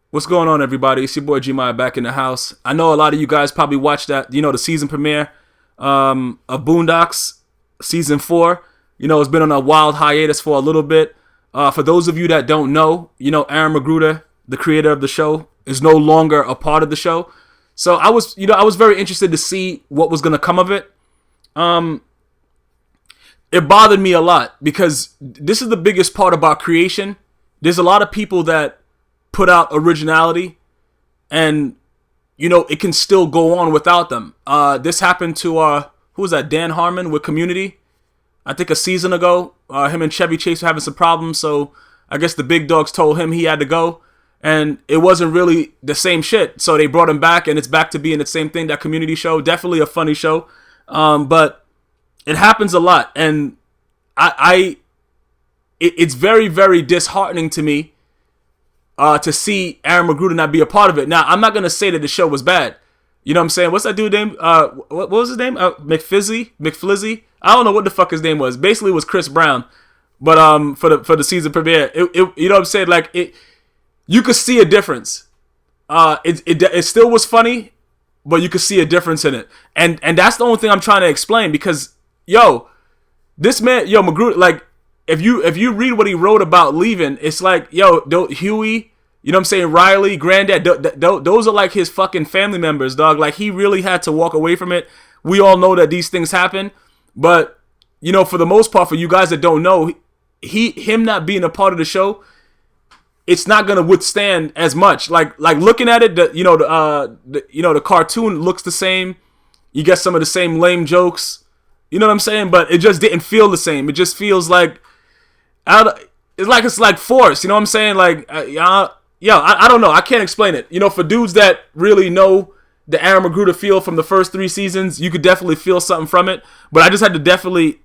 What's going on, everybody? It's your boy Gmias back in the house. I know a lot of you guys probably watched that, the season premiere of Boondocks season 4. It's been on a wild hiatus for a little bit. For those of you that don't know, Aaron McGruder, the creator of the show, is no longer a part of the show. So I was very interested to see what was gonna come of it. It bothered me a lot because this is the biggest part about creation. There's a lot of people that put out originality and it can still go on without them. This happened to who was that, Dan Harmon with Community, I think a season ago. Him and Chevy Chase were having some problems, so I guess the big dogs told him he had to go, and it wasn't really the same shit, so they brought him back, and it's back to being the same thing. That Community show, definitely a funny show, but it happens a lot, and it's very, very disheartening to me to see Aaron McGruder not be a part of it. Now, I'm not going to say that the show was bad. You know what I'm saying? What's that dude's name? What was his name? McFlizzy? I don't know what the fuck his name was. Basically, it was Chris Brown. But for the season premiere, you know what I'm saying? Like, you could see a difference. It still was funny, but you could see a difference in it. And that's the only thing I'm trying to explain because, this man, McGruder, like, if you read what he wrote about leaving, it's like, Huey, you know what I'm saying, Riley, Granddad, those are like his fucking family members, dog. Like, he really had to walk away from it. We all know that these things happen, but for the most part, for you guys that don't know, him not being a part of the show, it's not gonna withstand as much. Like looking at it, the cartoon looks the same. You get some of the same lame jokes. You know what I'm saying? But it just didn't feel the same. It just feels like it's like forced. You know what I'm saying? Like, I don't know. I can't explain it. For dudes that really know the Aaron McGruder feel from the first 3 seasons, you could definitely feel something from it. But I just had to definitely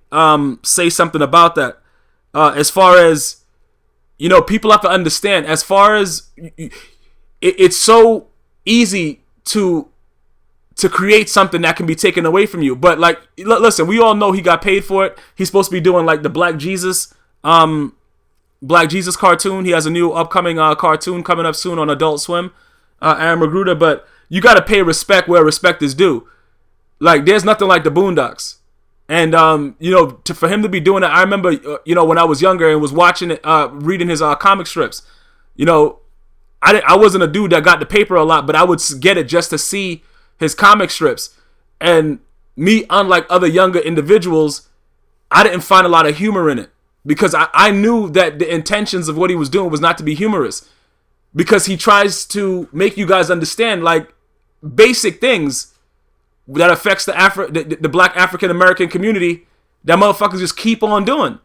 say something about that. As far as, people have to understand, as far as it's so easy to create something that can be taken away from you. But like, listen, we all know he got paid for it. He's supposed to be doing like the Black Jesus cartoon. He has a new upcoming cartoon coming up soon on Adult Swim, Aaron McGruder. But you got to pay respect where respect is due. Like, there's nothing like the Boondocks. And, for him to be doing it, I remember, when I was younger and was watching it, reading his comic strips, I wasn't a dude that got the paper a lot, but I would get it just to see his comic strips. And me, unlike other younger individuals, I didn't find a lot of humor in it because I knew that the intentions of what he was doing was not to be humorous, because he tries to make you guys understand like basic things that affects the black African American community that motherfuckers just keep on doing.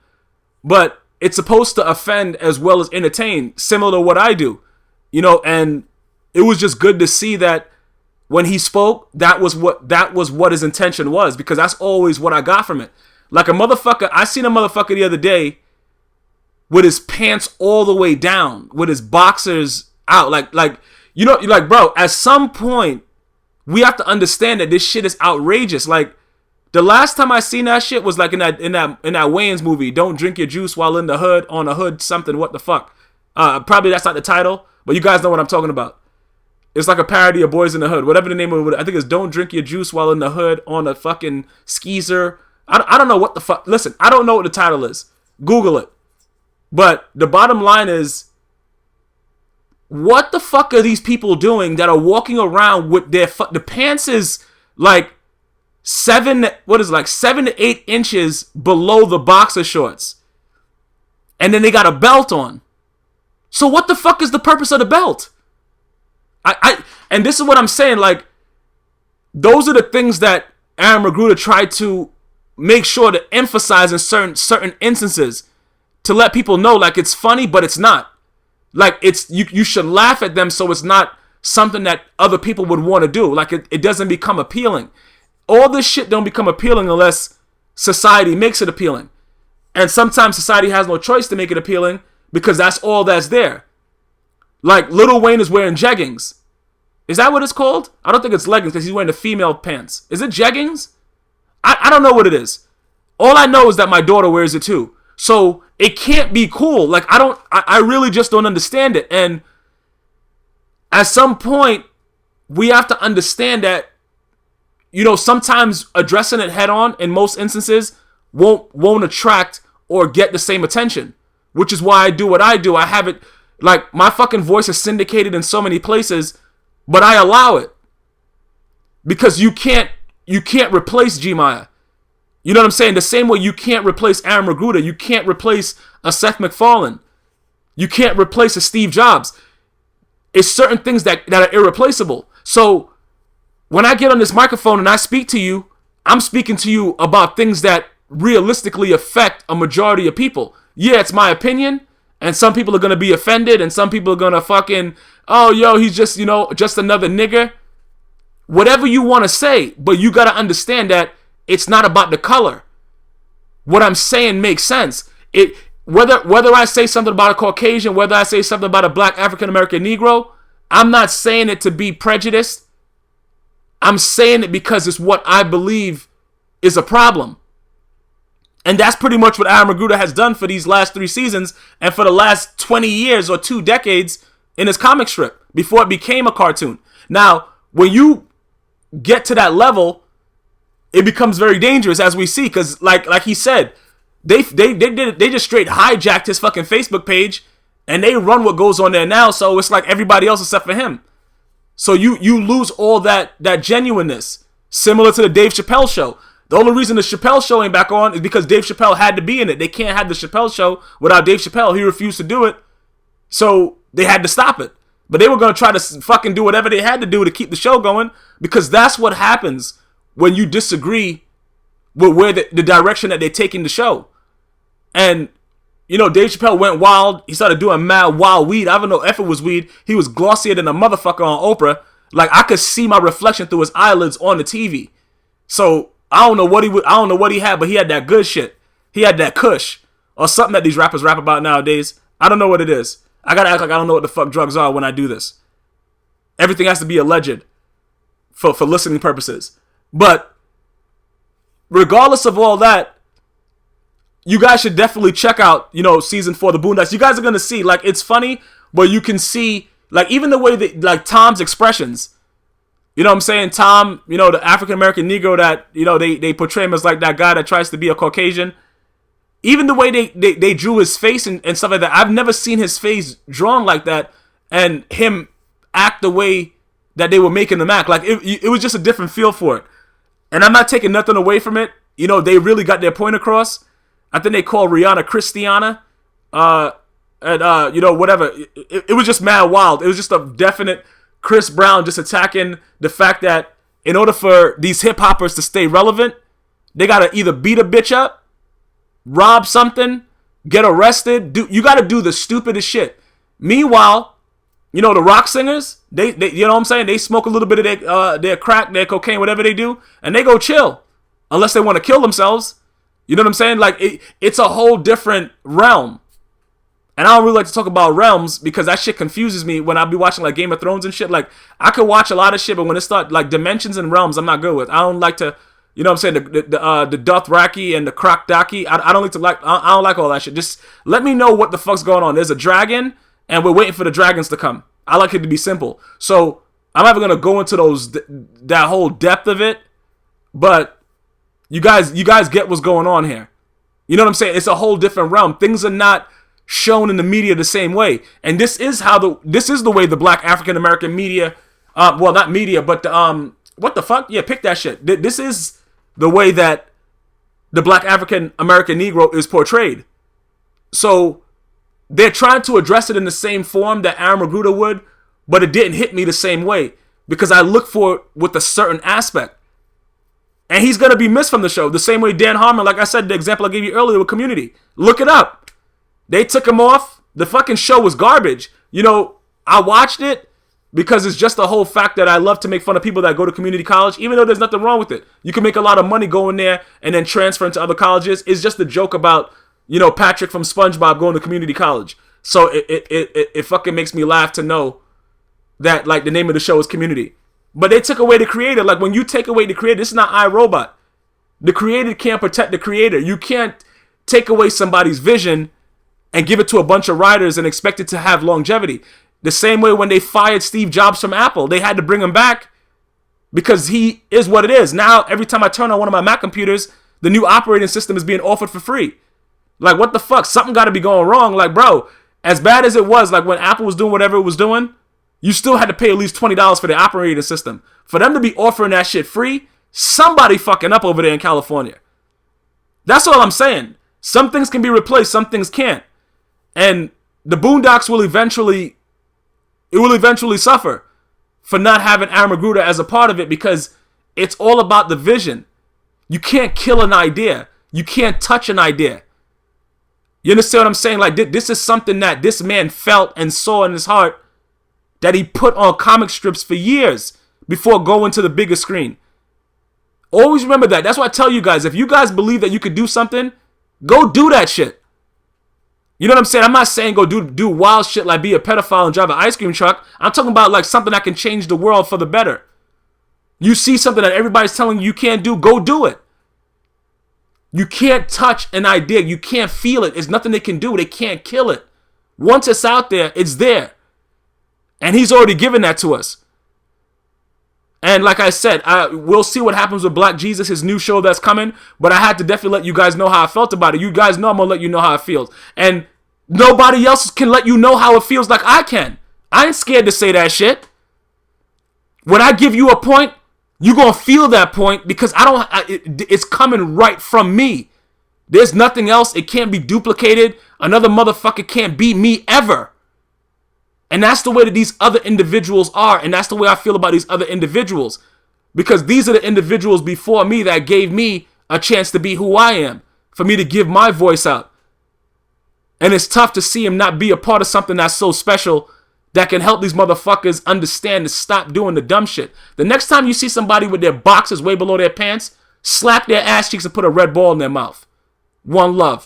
But it's supposed to offend as well as entertain, similar to what I do, and it was just good to see that when he spoke, that was what his intention was, because that's always what I got from it. Like a motherfucker, I seen a motherfucker the other day with his pants all the way down, with his boxers out, like bro, at some point we have to understand that this shit is outrageous. Like, the last time I seen that shit was like in that Wayans movie, Don't Drink Your Juice While in the Hood, on a Hood something, what the fuck. Probably that's not the title, but you guys know what I'm talking about. It's like a parody of Boys in the Hood. Whatever the name of it, I think it's Don't Drink Your Juice While in the Hood on a fucking skeezer. I don't know what the fuck. Listen, I don't know what the title is. Google it. But the bottom line is, what the fuck are these people doing that are walking around with the pants is like 7 to 8 inches below the boxer shorts, and then they got a belt on. So what the fuck is the purpose of the belt? And this is what I'm saying, like, those are the things that Aaron McGruder tried to make sure to emphasize in certain instances, to let people know, like, it's funny, but it's not. Like, it's you should laugh at them, so it's not something that other people would want to do. Like, it doesn't become appealing. All this shit don't become appealing unless society makes it appealing. And sometimes society has no choice to make it appealing because that's all that's there. Like, Lil Wayne is wearing jeggings. Is that what it's called? I don't think it's leggings because he's wearing the female pants. Is it jeggings? I don't know what it is. All I know is that my daughter wears it too. So it can't be cool. Like, I really just don't understand it. And at some point, we have to understand that, sometimes addressing it head on in most instances won't attract or get the same attention, which is why I do what I do. I have it, like, my fucking voice is syndicated in so many places, but I allow it because you can't replace Gmia. You know what I'm saying? The same way you can't replace Aaron McGruder, you can't replace a Seth MacFarlane, you can't replace a Steve Jobs. It's certain things that are irreplaceable. So when I get on this microphone and I speak to you, I'm speaking to you about things that realistically affect a majority of people. Yeah, it's my opinion, and some people are going to be offended, and some people are going to fucking, oh, yo, he's just, just another nigger. Whatever you want to say, but you got to understand that it's not about the color. What I'm saying makes sense. Whether I say something about a Caucasian, whether I say something about a black African-American Negro, I'm not saying it to be prejudiced. I'm saying it because it's what I believe is a problem. And that's pretty much what Aaron McGruder has done for these last 3 seasons and for the last 20 years or 2 decades in his comic strip before it became a cartoon. Now, when you get to that level, it becomes very dangerous, as we see, because like he said, they just straight hijacked his fucking Facebook page and they run what goes on there now. So it's like everybody else except for him. So you lose all that genuineness, similar to the Dave Chappelle show. The only reason the Chappelle show ain't back on is because Dave Chappelle had to be in it. They can't have the Chappelle show without Dave Chappelle. He refused to do it, so they had to stop it. But they were going to try to fucking do whatever they had to do to keep the show going, because that's what happens when you disagree with where the direction that they're taking the show. And, Dave Chappelle went wild. He started doing mad wild weed. I don't know if it was weed. He was glossier than a motherfucker on Oprah. Like, I could see my reflection through his eyelids on the TV. So I don't know what he had, but he had that good shit. He had that kush or something that these rappers rap about nowadays. I don't know what it is. I gotta act like I don't know what the fuck drugs are when I do this. Everything has to be alleged for listening purposes. But regardless of all that, you guys should definitely check out, season 4 of the Boondocks. You guys are gonna see, like, it's funny, but you can see, like, even the way that, like, Tom's expressions. You know what I'm saying? Tom, the African-American Negro that, they portray him as like that guy that tries to be a Caucasian. Even the way they drew his face and stuff like that. I've never seen his face drawn like that and him act the way that they were making him act. Like, it was just a different feel for it. And I'm not taking nothing away from it. They really got their point across. I think they called Rihanna Christiana. Whatever. It was just mad wild. It was just a definite Chris Brown just attacking the fact that in order for these hip-hoppers to stay relevant, they got to either beat a bitch up, rob something, get arrested. You got to do the stupidest shit. Meanwhile, the rock singers, they you know what I'm saying? They smoke a little bit of their crack, their cocaine, whatever they do, and they go chill. Unless they want to kill themselves. You know what I'm saying? Like, it's a whole different realm. And I don't really like to talk about realms because that shit confuses me when I be watching, like, Game of Thrones and shit. Like, I could watch a lot of shit, but when it start, like, dimensions and realms, I'm not good with. I don't like to, you know what I'm saying, the Dothraki and the Krokdaki. I don't I don't like all that shit. Just let me know what the fuck's going on. There's a dragon, and we're waiting for the dragons to come. I like it to be simple. So I'm never going to go into that whole depth of it, but you guys get what's going on here. You know what I'm saying? It's a whole different realm. Things are not shown in the media the same way, and this is the way the black African American media, well, not media, but what the fuck? Yeah, pick that shit. This is the way that the black African American Negro is portrayed. So they're trying to address it in the same form that Aaron McGruder would, but it didn't hit me the same way because I look for it with a certain aspect. And he's going to be missed from the show the same way Dan Harmon, like I said, the example I gave you earlier with Community. Look it up. They took him off. The fucking show was garbage. I watched it because it's just the whole fact that I love to make fun of people that go to community college, even though there's nothing wrong with it. You can make a lot of money going there and then transfer into other colleges. It's just a joke about, Patrick from SpongeBob going to community college. So it fucking makes me laugh to know that, like, the name of the show is Community. But they took away the creator. Like, when you take away the creator, this is not iRobot. The creator can't protect the creator. You can't take away somebody's vision and give it to a bunch of writers and expect it to have longevity. The same way when they fired Steve Jobs from Apple, they had to bring him back because he is what it is. Now, every time I turn on one of my Mac computers, the new operating system is being offered for free. Like, what the fuck? Something got to be going wrong. Like, bro, as bad as it was, like when Apple was doing whatever it was doing, you still had to pay at least $20 for the operating system. For them to be offering that shit free, somebody fucking up over there in California. That's all I'm saying. Some things can be replaced, some things can't. And the Boondocks will eventually suffer for not having Aaron McGruder as a part of it, because it's all about the vision. You can't kill an idea. You can't touch an idea. You understand what I'm saying? Like, this is something that this man felt and saw in his heart that he put on comic strips for years before going to the bigger screen. Always remember that. That's why I tell you guys, if you guys believe that you could do something, go do that shit. You know what I'm saying? I'm not saying go do wild shit like be a pedophile and drive an ice cream truck. I'm talking about like something that can change the world for the better. You see something that everybody's telling you can't do, go do it. You can't touch an idea. You can't feel it. There's nothing they can do. They can't kill it. Once it's out there, it's there. And he's already given that to us. And like I said, we'll see what happens with Black Jesus, his new show that's coming. But I had to definitely let you guys know how I felt about it. You guys know I'm going to let you know how it feels. And nobody else can let you know how it feels like I can. I ain't scared to say that shit. When I give you a point, you're going to feel that point because it's coming right from me. There's nothing else. It can't be duplicated. Another motherfucker can't beat me ever. And that's the way that these other individuals are. And that's the way I feel about these other individuals. Because these are the individuals before me that gave me a chance to be who I am. For me to give my voice out. And it's tough to see him not be a part of something that's so special that can help these motherfuckers understand to stop doing the dumb shit. The next time you see somebody with their boxers way below their pants, slap their ass cheeks and put a red ball in their mouth. One love.